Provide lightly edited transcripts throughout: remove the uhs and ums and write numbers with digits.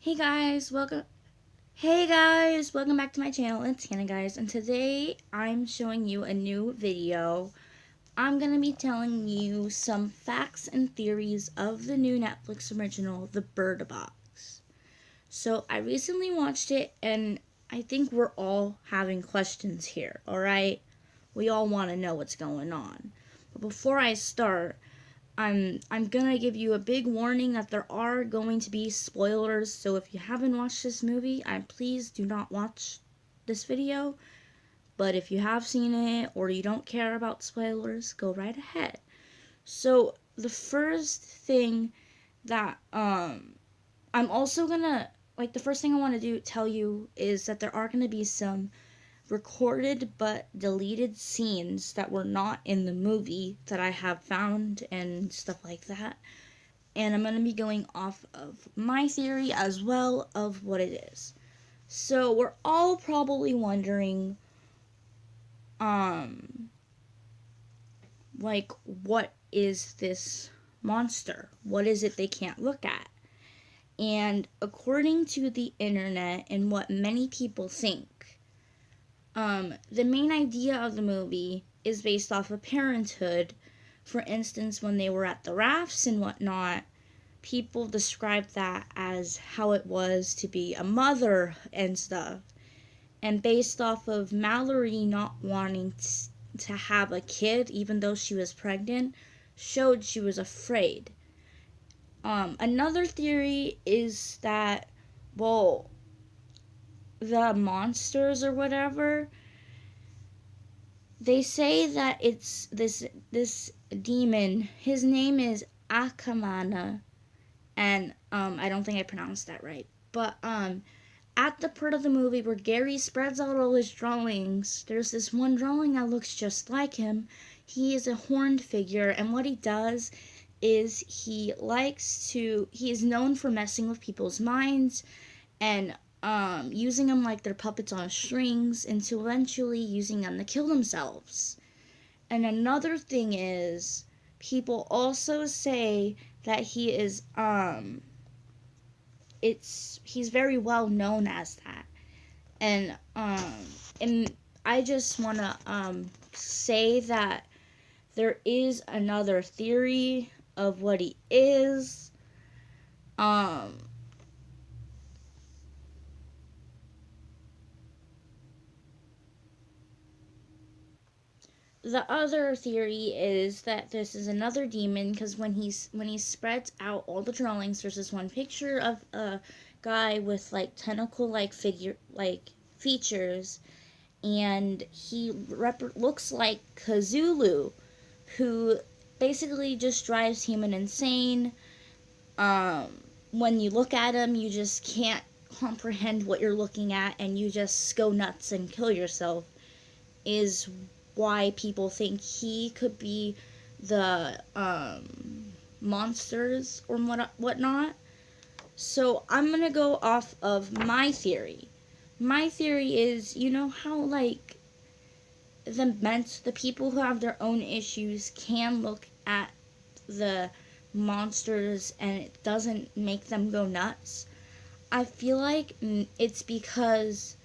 Hey guys, welcome. Hey guys, welcome back to my channel. It's Hannah, guys, and today I'm showing you a new video. I'm gonna be telling you some facts and theories of the new Netflix original, The Bird Box. So I recently watched it, and I think we're all having questions here. All right, we all want to know what's going on. But before I start, I'm gonna give you a big warning that there are going to be spoilers. So if you haven't watched this movie, please do not watch this video. But if you have seen it or you don't care about spoilers, go right ahead. So the first thing that I'm also gonna the first thing I want to do tell you is that there are gonna be some recorded but deleted scenes that were not in the movie that I have found and stuff like that. And I'm going to be going off of my theory as well of what it is. So we're all probably wondering, what is this monster? What is it they can't look at? And according to the internet and what many people think, the main idea of the movie is based off of parenthood. For instance, when they were at the rafts and whatnot, people described that as how it was to be a mother and stuff. And based off of Mallory not wanting to have a kid, even though she was pregnant, showed she was afraid. Another theory is that, well, the monsters or whatever, they say that it's this demon. His name is Akamana, and I don't think I pronounced that right. But at the part of the movie where Gary spreads out all his drawings, there's this one drawing that looks just like him. He is a horned figure, and what he does is he is known for messing with people's minds and using them like they're puppets on strings, until eventually using them to kill themselves. And another thing is, people also say that he is he's very well known as that. And I just want to say that there is another theory of what he is. The other theory is that this is another demon, because when he spreads out all the drawings, there's this one picture of a guy with like tentacle features, and he looks like Cthulhu, who basically just drives human insane. When you look at him, you just can't comprehend what you're looking at, and you just go nuts and kill yourself. Is why people think he could be the monsters or whatnot. So I'm gonna go off of my theory. My theory is, you know how the people who have their own issues can look at the monsters and it doesn't make them go nuts. I feel like it's because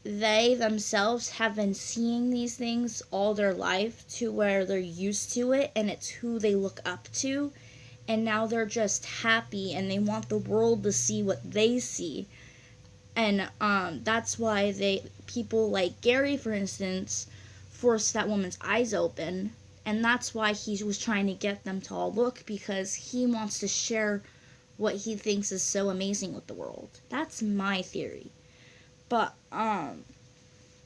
they themselves have been seeing these things all their life, to where they're used to it and it's who they look up to, and now they're just happy and they want the world to see what they see. And that's why people like Gary, for instance, forced that woman's eyes open, and that's why he was trying to get them to all look, because he wants to share what he thinks is so amazing with the world. That's my theory. But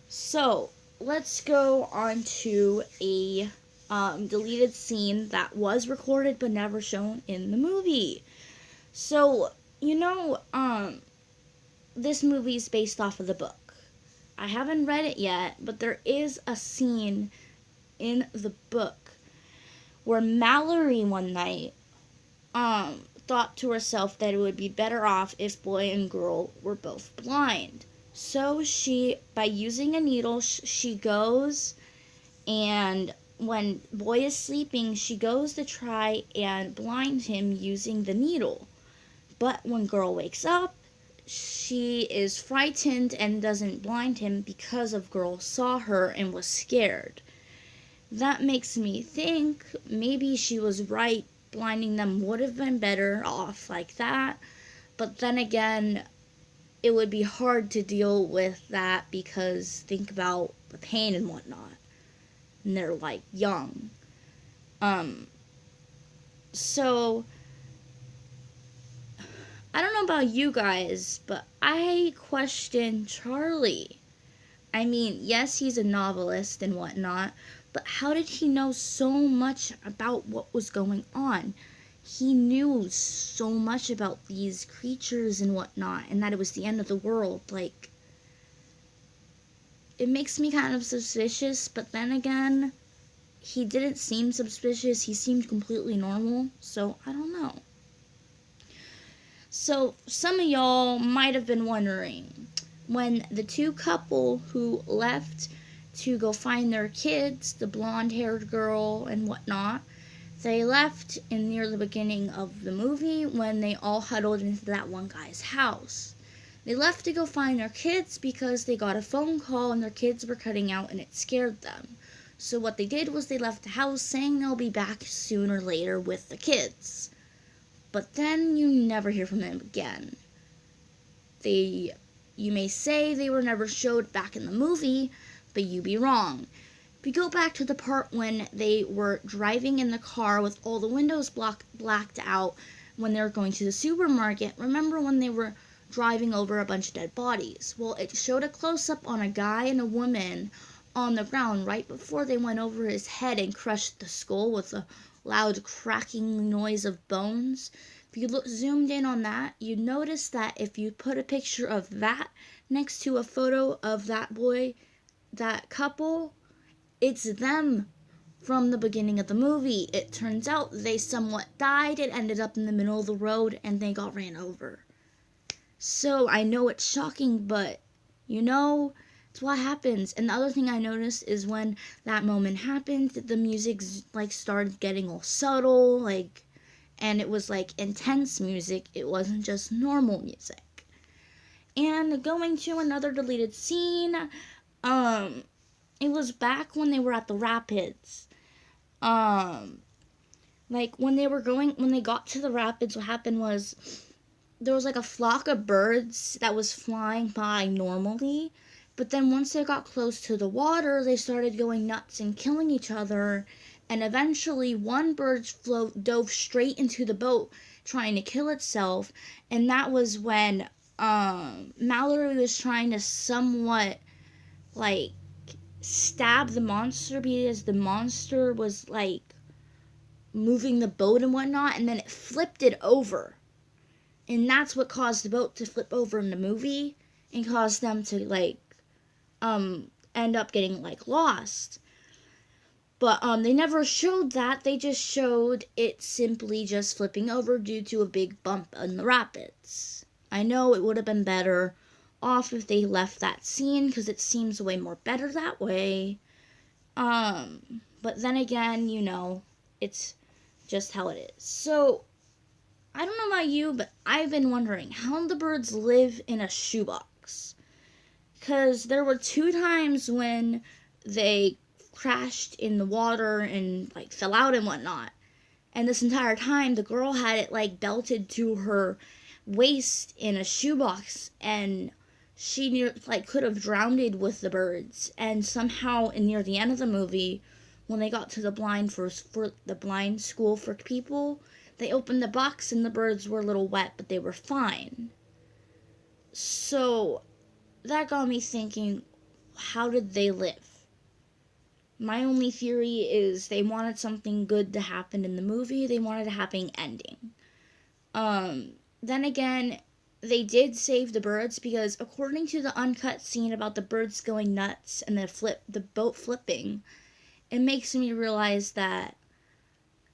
so let's go on to a deleted scene that was recorded but never shown in the movie. So, this movie is based off of the book. I haven't read it yet, but there is a scene in the book where Mallory one night thought to herself that it would be better off if boy and girl were both blind. So by using a needle, she goes, and when boy is sleeping, she goes to try and blind him using the needle. But when girl wakes up, she is frightened and doesn't blind him because of girl saw her and was scared. That makes me think maybe she was right. Blinding them would have been better off like that. But then again, it would be hard to deal with that because think about the pain and whatnot. And they're like young. So I don't know about you guys, but I question Charlie. I mean, yes, he's a novelist and whatnot, but how did he know so much about what was going on? He knew so much about these creatures and whatnot, and that it was the end of the world. Like, it makes me kind of suspicious, but then again, he didn't seem suspicious. He seemed completely normal, so I don't know. So, some of y'all might have been wondering, when the two couple who left to go find their kids, the blonde-haired girl and whatnot, they left in near the beginning of the movie when they all huddled into that one guy's house. They left to go find their kids because they got a phone call and their kids were cutting out and it scared them. So what they did was they left the house saying they'll be back sooner or later with the kids. But then you never hear from them again. You may say they were never showed back in the movie, but you be wrong. If you go back to the part when they were driving in the car with all the windows blacked out when they were going to the supermarket, remember when they were driving over a bunch of dead bodies? Well, it showed a close-up on a guy and a woman on the ground right before they went over his head and crushed the skull with a loud cracking noise of bones. If you zoomed in on that, you'd notice that if you put a picture of that next to a photo of that boy, that couple, it's them from the beginning of the movie. It turns out they somewhat died and ended up in the middle of the road and they got ran over. So I know it's shocking, but it's what happens. And the other thing I noticed is when that moment happened, the music started getting all subtle, and it was intense music. It wasn't just normal music. And going to another deleted scene, it was back when they were at the rapids. When they got to the rapids, what happened was there was a flock of birds that was flying by normally, but then once they got close to the water, they started going nuts and killing each other, and eventually one bird dove straight into the boat trying to kill itself, and that was when Mallory was trying to somewhat stab the monster because the monster was moving the boat and whatnot, and then it flipped it over. And that's what caused the boat to flip over in the movie and caused them to end up getting lost. But they never showed that. They just showed it simply just flipping over due to a big bump in the rapids. I know it would have been better off if they left that scene because it seems way more better that way. But then again, it's just how it is. So I don't know about you, but I've been wondering how the birds live in a shoebox. Because there were 2 times when they crashed in the water and fell out and whatnot. And this entire time, the girl had it belted to her waist in a shoebox, and she could have drowned with the birds. And somehow, near the end of the movie, when they got to the blind for the blind school for people, they opened the box and the birds were a little wet, but they were fine. So that got me thinking, how did they live? My only theory is they wanted something good to happen in the movie. They wanted a happy ending. Then again, they did save the birds because according to the uncut scene about the birds going nuts and the boat flipping, it makes me realize that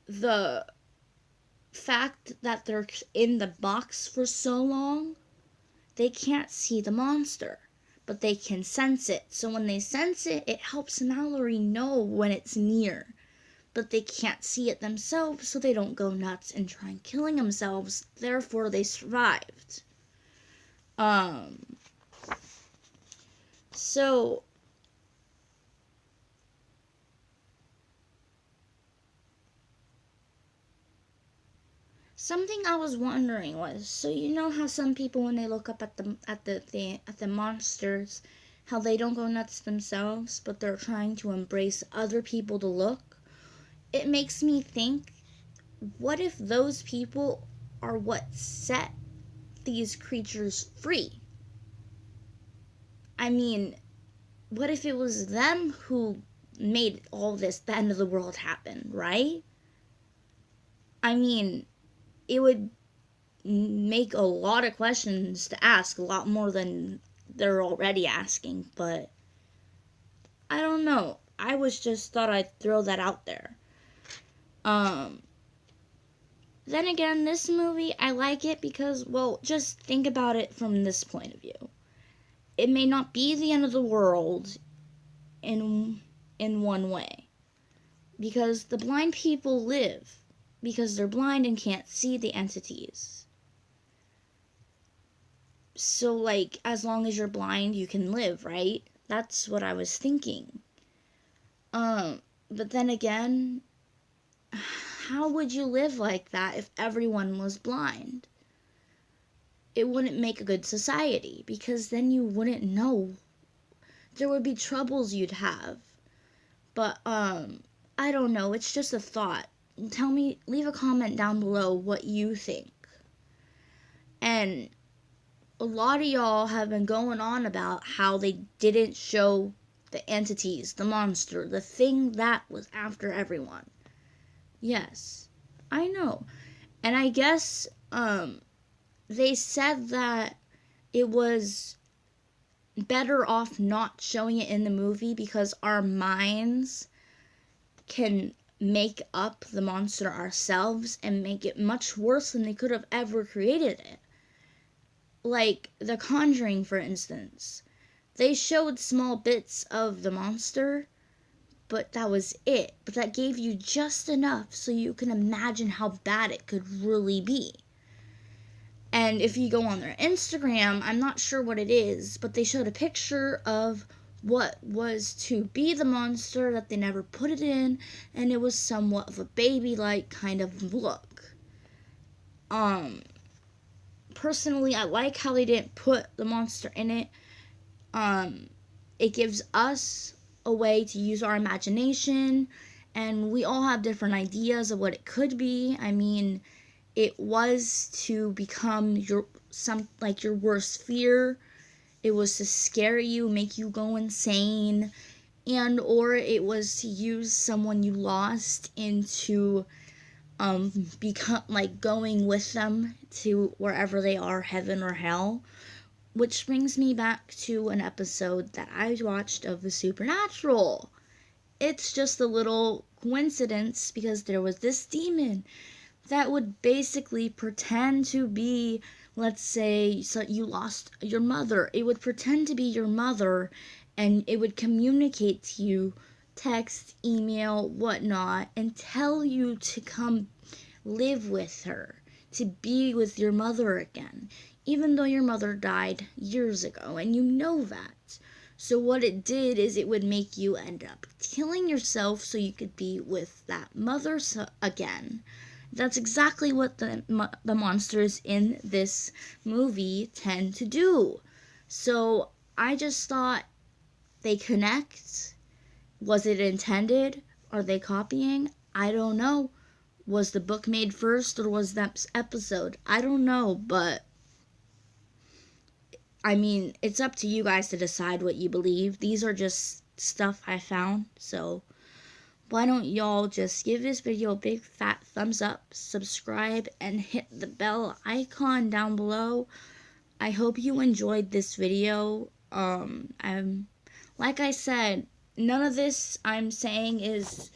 the fact that they're in the box for so long, they can't see the monster, but they can sense it. So when they sense it, it helps Mallory know when it's near. but they can't see it themselves, so they don't go nuts and try killing themselves. Therefore, they survived. So something I was wondering was, so you know how some people, when they look up at the monsters, how they don't go nuts themselves, but they're trying to embrace other people to look? It makes me think, what if those people are what set these creatures free? I mean, what if it was them who made all this, the end of the world, happen, right? I mean, it would make a lot of questions to ask, a lot more than they're already asking, but I don't know. I was just thought I'd throw that out there. Then again, this movie, I like it because, well, just think about it from this point of view. It may not be the end of the world in one way, because the blind people live because they're blind and can't see the entities. So, like, as long as you're blind, you can live, right? That's what I was thinking. But then again, how would you live like that if everyone was blind? It wouldn't make a good society, because then you wouldn't know. There would be troubles you'd have. But, I don't know. It's just a thought. Tell me, leave a comment down below what you think. And a lot of y'all have been going on about how they didn't show the entities, the monster, the thing that was after everyone. Yes, I know. And I guess, they said that it was better off not showing it in the movie because our minds can make up the monster ourselves and make it much worse than they could have ever created it. Like The Conjuring, for instance. They showed small bits of the monster, but that was it. But that gave you just enough so you can imagine how bad it could really be. And if you go on their Instagram, I'm not sure what it is, but they showed a picture of what was to be the monster that they never put it in, and it was somewhat of a baby-like kind of look. Personally, I like how they didn't put the monster in it. It gives us a way to use our imagination, and we all have different ideas of what it could be. I mean, it was to become your worst fear. It was to scare you, make you go insane, and or it was to use someone you lost into become like going with them to wherever they are, heaven or hell. Which brings me back to an episode that I watched of The Supernatural. It's just a little coincidence because there was this demon that would basically pretend to be, let's say, so you lost your mother. It would pretend to be your mother, and it would communicate to you, text, email, whatnot, and tell you to come live with her, to be with your mother again, even though your mother died years ago, and you know that. So what it did is it would make you end up killing yourself so you could be with that mother again. That's exactly what the monsters in this movie tend to do. So I just thought, they connect. Was it intended? Are they copying? I don't know. Was the book made first or was that episode? I don't know, but I mean, it's up to you guys to decide what you believe. These are just stuff I found, so why don't y'all just give this video a big fat thumbs up, subscribe, and hit the bell icon down below. I hope you enjoyed this video. Like I said, none of this I'm saying is,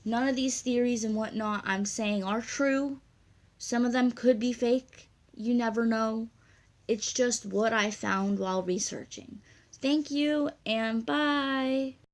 none of these theories and whatnot I'm saying are true. Some of them could be fake. You never know. It's just what I found while researching. Thank you, and bye.